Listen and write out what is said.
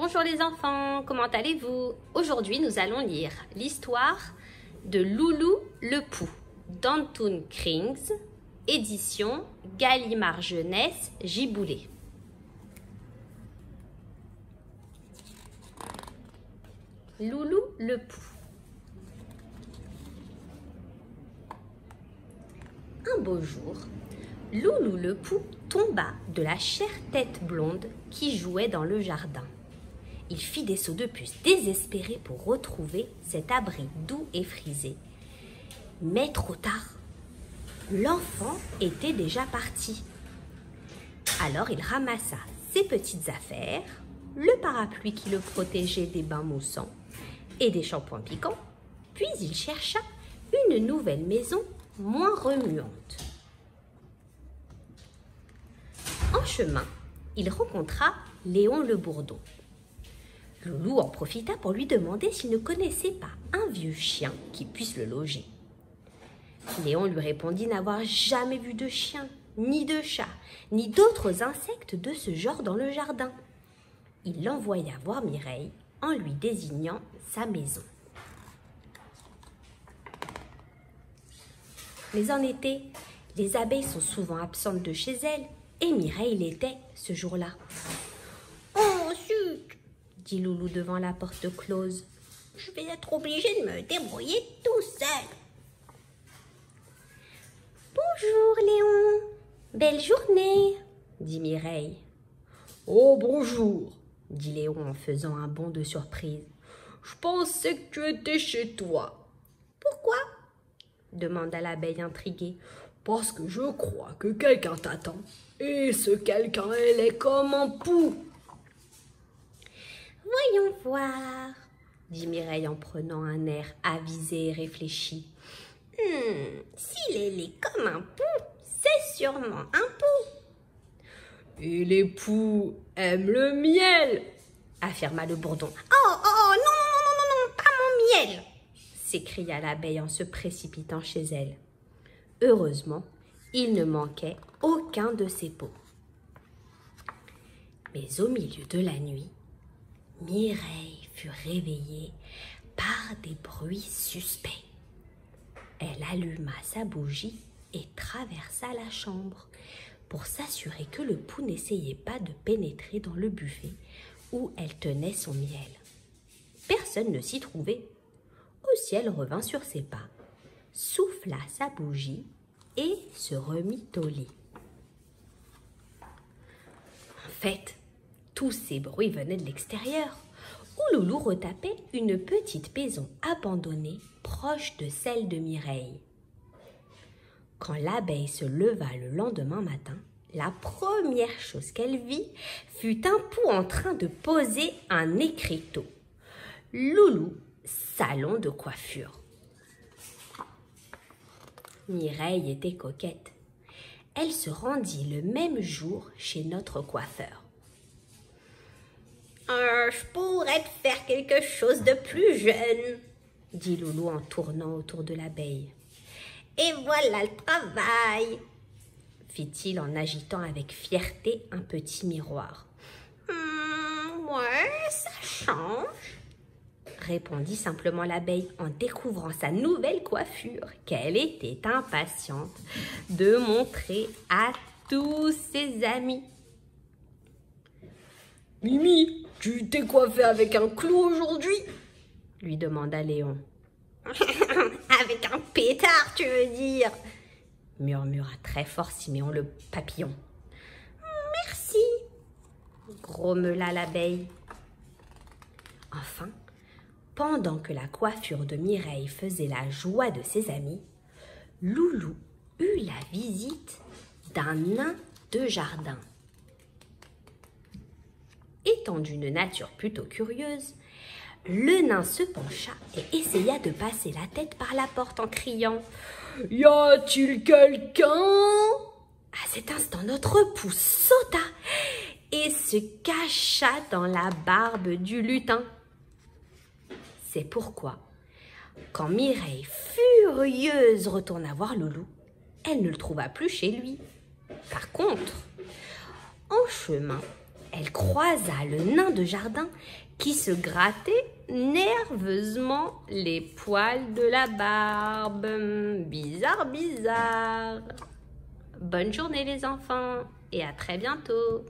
Bonjour les enfants, comment allez-vous? Aujourd'hui, nous allons lire l'histoire de Loulou le Pou d'Antoon Krings, édition Gallimard Jeunesse Giboulet. Loulou le Pou. Un beau jour, Loulou le Pou tomba de la chère tête blonde qui jouait dans le jardin. Il fit des sauts de puce désespérés pour retrouver cet abri doux et frisé. Mais trop tard, l'enfant était déjà parti. Alors il ramassa ses petites affaires, le parapluie qui le protégeait des bains moussants et des shampoings piquants, puis il chercha une nouvelle maison moins remuante. En chemin, il rencontra Léon le Bourdon. Loulou en profita pour lui demander s'il ne connaissait pas un vieux chien qui puisse le loger. Léon lui répondit n'avoir jamais vu de chien, ni de chat, ni d'autres insectes de ce genre dans le jardin. Il l'envoya voir Mireille en lui désignant sa maison. Mais en été, les abeilles sont souvent absentes de chez elles et Mireille l'était ce jour-là. « Oh, zut !» dit Loulou devant la porte close. « Je vais être obligée de me débrouiller tout seul. »« Bonjour, Léon. Belle journée, » dit Mireille. « Oh, bonjour, » dit Léon en faisant un bond de surprise. « Je pensais que tu étais chez toi. »« Pourquoi ?» demanda l'abeille intriguée. « Parce que je crois que quelqu'un t'attend. Et ce quelqu'un, elle est comme un pou. »« Voyons voir, » dit Mireille en prenant un air avisé et réfléchi. « S'il est laid comme un pou, c'est sûrement un pou. »« Et les poux aiment le miel, » affirma le bourdon. « Oh, non, pas mon miel !» s'écria l'abeille en se précipitant chez elle. Heureusement, il ne manquait aucun de ses pots. Mais au milieu de la nuit, Mireille fut réveillée par des bruits suspects. Elle alluma sa bougie et traversa la chambre pour s'assurer que le pou n'essayait pas de pénétrer dans le buffet où elle tenait son miel. Personne ne s'y trouvait. Aussi elle revint sur ses pas, souffla sa bougie et se remit au lit. En fait, tous ces bruits venaient de l'extérieur, où Loulou retapait une petite maison abandonnée proche de celle de Mireille. Quand l'abeille se leva le lendemain matin, la première chose qu'elle vit fut un pou en train de poser un écriteau. Loulou, salon de coiffure. Mireille était coquette. Elle se rendit le même jour chez notre coiffeur. « Je pourrais te faire quelque chose de plus jeune, » dit Loulou en tournant autour de l'abeille. « Et voilà le travail, » fit-il en agitant avec fierté un petit miroir. « Ouais, ça change, » répondit simplement l'abeille en découvrant sa nouvelle coiffure qu'elle était impatiente de montrer à tous ses amis. « Mimi, tu t'es coiffée avec un clou aujourd'hui ?» lui demanda Léon. « Avec un pétard, tu veux dire ?» murmura très fort Siméon le papillon. « Merci, » grommela l'abeille. Enfin, pendant que la coiffure de Mireille faisait la joie de ses amis, Loulou eut la visite d'un nain de jardin. Étant d'une nature plutôt curieuse, le nain se pencha et essaya de passer la tête par la porte en criant « Y a-t-il quelqu'un ?» À cet instant, notre pou sauta et se cacha dans la barbe du lutin. C'est pourquoi, quand Mireille, furieuse, retourna voir Loulou, elle ne le trouva plus chez lui. Par contre, en chemin, elle croisa le nain de jardin qui se grattait nerveusement les poils de la barbe. Bizarre, bizarre. Bonne journée les enfants et à très bientôt.